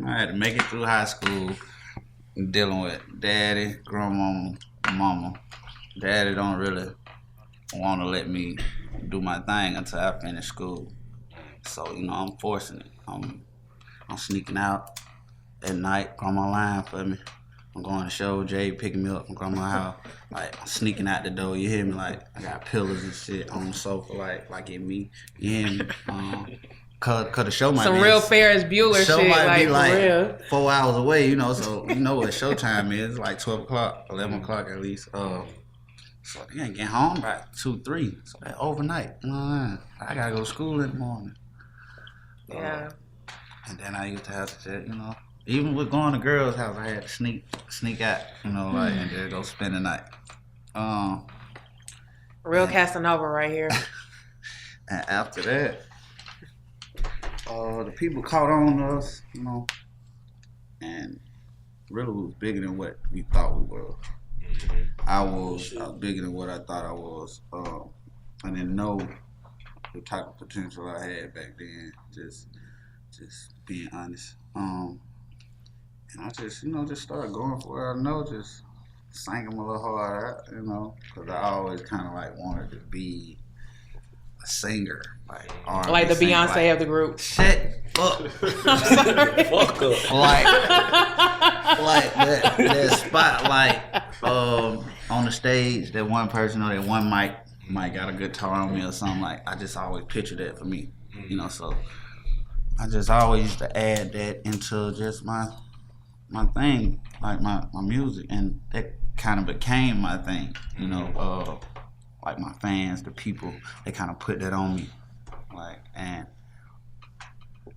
I had to make it through high school dealing with daddy, grandmama, mama. Daddy don't really want to let me do my thing until I finish school. So, I'm forcing it. I'm sneaking out at night, grandma lying for me. I'm going to show Jay picking me up from grandma's house. Like, I'm sneaking out the door, you hear me? Like, I got pillows and shit on the sofa, like in me. You hear me? Cause the show might some be real Ferris Bueller show shit, might be like for real. 4 hours away, so you know what showtime is, like 12 o'clock, 11 o'clock at least. So they ain't get home by 2, 3. So that overnight, I gotta go to school in the morning. Yeah. And then I used to have to, even with going to girls' house, I had to sneak out, and then go spend the night. Real Casanova right here. And after that, the people caught on to us, and really was bigger than what we thought we were. I was bigger than what I thought I was. I didn't know the type of potential I had back then, just being honest. And I just started going for it. I know, just sang them a little harder, because I always kind of like wanted to be a singer, like R&B like the singer, Beyonce of the group. Shut up. Fuck up. Like that spot, on the stage, that one person or that one mic got a guitar on me or something. Like, I just always pictured that for me, So I just always used to add that into just my thing, like my music, and that kind of became my thing, like my fans, the people, they kind of put that on me, and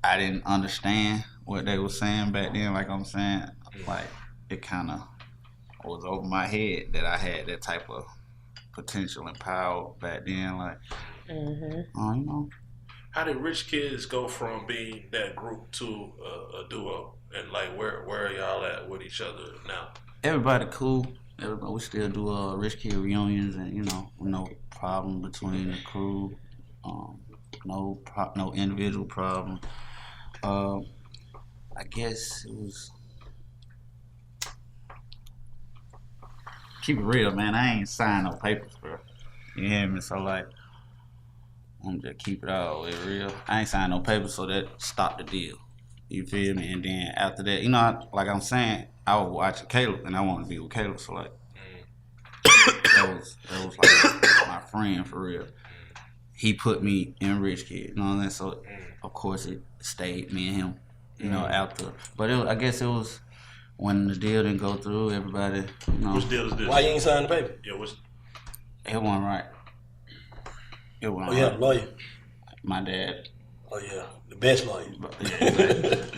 I didn't understand what they were saying back then, like I'm saying, like it kind of was over my head that I had that type of potential and power back then, How did Rich Kidz go from being that group to a duo? And where are y'all at with each other now? Everybody cool. We still do Rich Kid reunions, and no problem between the crew. No individual problem. I guess it was. Keep it real, man. I ain't signed no papers, bro. You hear me? So I'm just keep it all the way real. I ain't signed no papers, so that stopped the deal. You feel me? And then after that, like I'm saying, I was watching Caleb, and I wanted to be with Caleb. So that was like my friend for real. He put me in Rich Kid, what I'm saying? So of course it stayed me and him, after. But I guess it was when the deal didn't go through. Everybody, Which deal is this? Why you ain't signed the paper? Yeah, it wasn't right. It wasn't right. Right. Lawyer. My dad. Oh yeah, the best lawyer.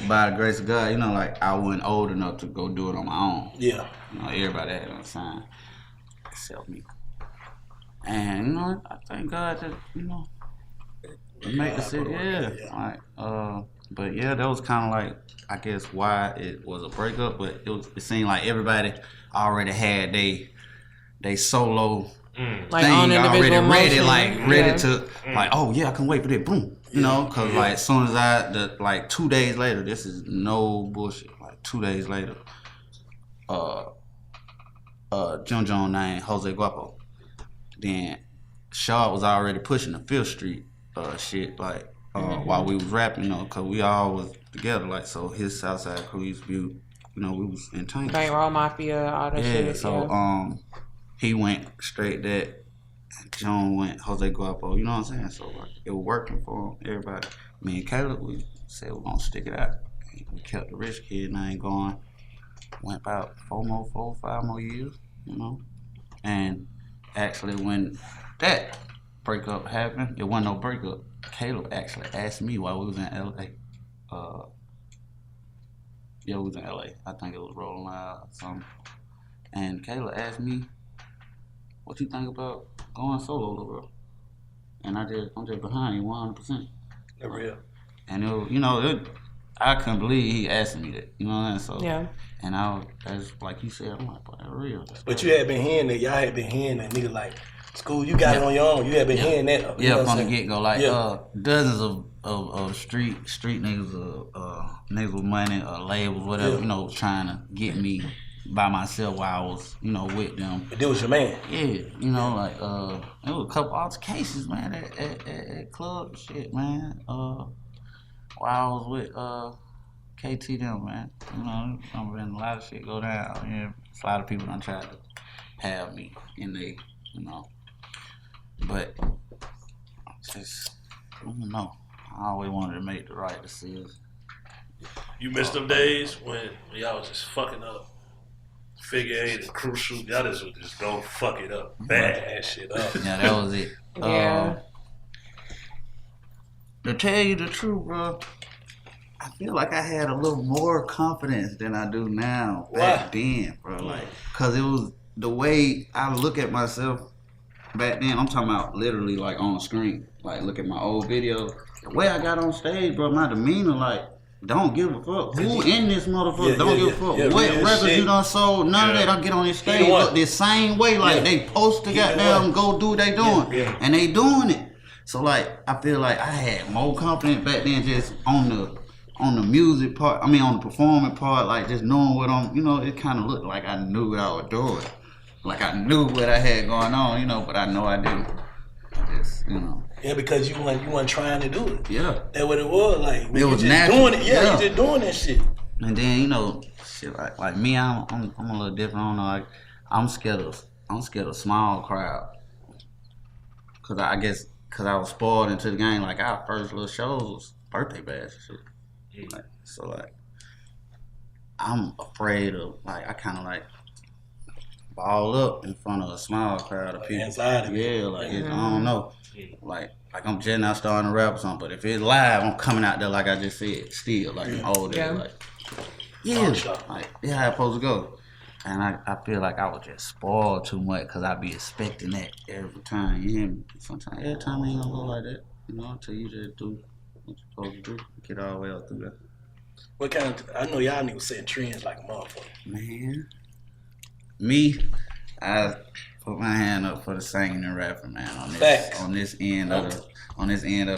By the grace of God, I wasn't old enough to go do it on my own. Yeah. Everybody had to sign, except me. And I thank God that it make the city. Yeah. But yeah, that was kind of I guess why it was a breakup. But it seemed like everybody already had they solo. Like thing on already ready, motion. To oh yeah, I can wait for that, boom, cause as soon as 2 days later, this is no bullshit. 2 days later, John named Jose Guapo. Then Shaw was already pushing the 5th Street shit while we was rapping, cause we all was together, so his Southside crew used to be, we was in tank. Bankroll Mafia, all that shit. So he went straight that. John went Jose Guapo. You know what I'm saying? So it was working for everybody. Me and Caleb, we said we're gonna stick it out. We kept the Rich Kid name going. Went about 5 more years. And actually, when that breakup happened, it wasn't no breakup. Caleb actually asked me while we was in LA. We was in LA. I think it was Rolling Loud or something. And Caleb asked me, "What you think about going solo, little bro?" And I'm just behind you 100%. That's real. And I couldn't believe he asked me that. You know what I'm saying? So yeah. And that's like you said, I'm like, boy, that's real. But you had been hearing that. Y'all had been hearing that nigga School, you got it on your own. You had been hearing that. From the get go, dozens of of street niggas, niggas with money, labels, whatever, Yeah. you know, trying to get me by myself while I was, you know, with them. But that was your man. Yeah, you know, like there was a couple altercations, man, at club shit, man. While I was with KT them, man. You know, I'm been a lot of shit go down. Yeah, a lot of people done tried to have me and they, you know. But just I don't know. I always wanted to make the right decision. You missed them days when y'all was just fucking up figure eight and crucial. Y'all just would just go fuck it up. Bad shit up. Yeah, that was it. Yeah. To tell you the truth, bro, I feel like I had a little more confidence than I do now back then, bro. Like, cause it was the way I look at myself back then. I'm talking about literally like on the screen. Like, look at my old videos. The way I got on stage, bro, my demeanor, like, don't give a fuck. Who in this motherfucker? Don't give a fuck. What records you done sold? None of that. I get on this stage look the same way. Like, they post to goddamn go do what they doing. And they doing it. So, like, I feel like I had more confidence back then just on the music part. I mean, on the performing part, like, just knowing what I'm, you know, it kind of looked like I knew what I was doing. Like, I knew what I had going on, you know, but I know I didn't. I just, you know. Yeah, because you weren't trying to do it. Yeah. That's what it was. Like, It was just natural. doing it. Yeah, you just doing that shit. And then, you know, shit like me, I'm a little different. I don't know, like, I'm scared of small crowd. Cause I guess I was spoiled into the game. Like, our first little shows was birthday bash and shit. Like, so like, I'm afraid of, like, I kind of like ball up in front of a small crowd of people. Anxiety. Yeah, like, I don't know. Like I'm just now starting to rap or something, but if it's live, I'm coming out there like I just said, still, like an old day, like, like, yeah, how it's supposed to go. And I feel like I was just spoiled too much because I be expecting that every time, you hear me? Sometimes, every time it ain't gonna go like that, you know, until you just do what you're supposed to do, get all the way up through that. What kind of, I know y'all niggas setting trends like a motherfucker. Man, me, I put my hand up for the singing and rapping, man, on this end of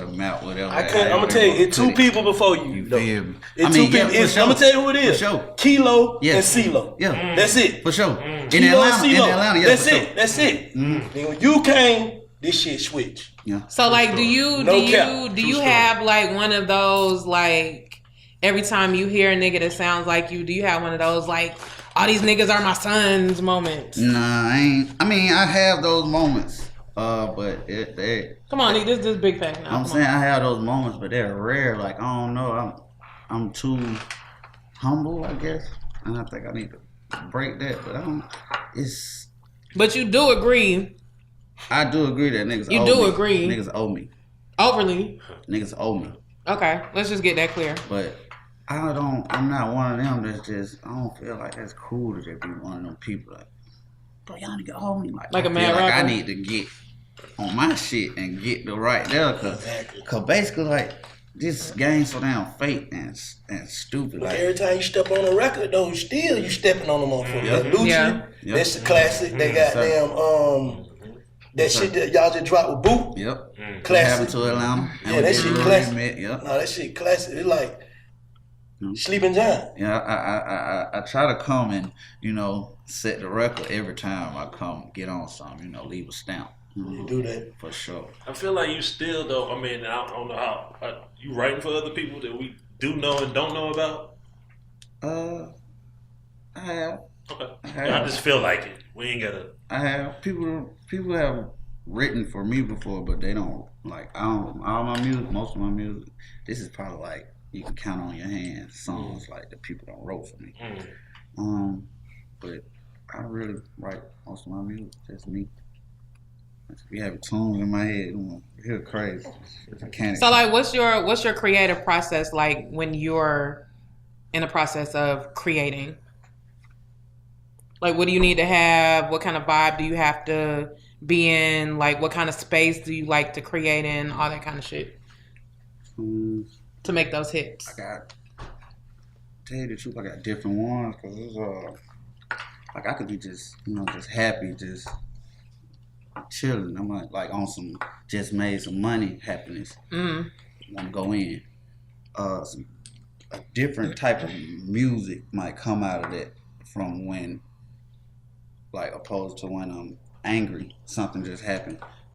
the map, whatever. I'm gonna tell you, it's two people before you. You feel me? It's two people. I'm gonna tell you who it is. For sure. Kilo and CeeLo. Yeah, that's it. For sure. Kilo and CeeLo. Yeah, that's it. That's it. Then when you came, this shit switched. Yeah. So like, do you have like one of those, like, every time you hear a nigga that sounds like you, do you have one of those like, all these niggas are my sons moments? Nah, I ain't. I mean, I have those moments, but they. Come on, nigga, this big fact now. I'm saying I have those moments, but they're rare. Like, I don't know, I'm too humble, I guess, and I think I need to break that. But I don't. It's. But you do agree. I do agree that niggas. You owe do me. agree. Niggas owe me. Overly. Niggas owe me. Okay, let's just get that clear. But I'm not one of them that's just, I don't feel like that's cool to just be one of them people like, bro, y'all nigga hold me. Like a mad rapper. Like I need to get on my shit and get the right there, cause basically like this game so damn fake and stupid. Like every time you step on a record though, you stepping on the motherfucker. Yep. That Lucci, Yep. that's the classic. They got that shit that y'all just dropped with Boot. Yep. Classic. Happened to Atlanta. Yeah, that shit classic. Yep. No, that shit classic. It's like Sleeping Giant. Yeah, I try to come and, you know, set the record every time I come get on something, you know, leave a stamp. You do that. For sure. I feel like you still, though, I mean, I don't know how, you writing for other people that we do know and don't know about? I have. Okay. I just feel like it. We ain't gotta. I have. People have written for me before, but they don't, like, all my music, most of my music, this is probably like, you can count on your hands songs like that people don't wrote for me. But I really write most of my music, just me. If you have tunes in my head, you hear crazy. I can't. So like, what's your creative process like when you're in the process of creating? Like, what do you need to have? What kind of vibe do you have to be in? Like, what kind of space do you like to create in? All that kind of shit. To make those hits. Tell you the truth, I got different ones because it's like I could be just, you know, just happy, just chilling. I'm like on some just made some money happiness. want to go in. A different type of music might come out of that from when, like, opposed to when I'm angry, something just happened.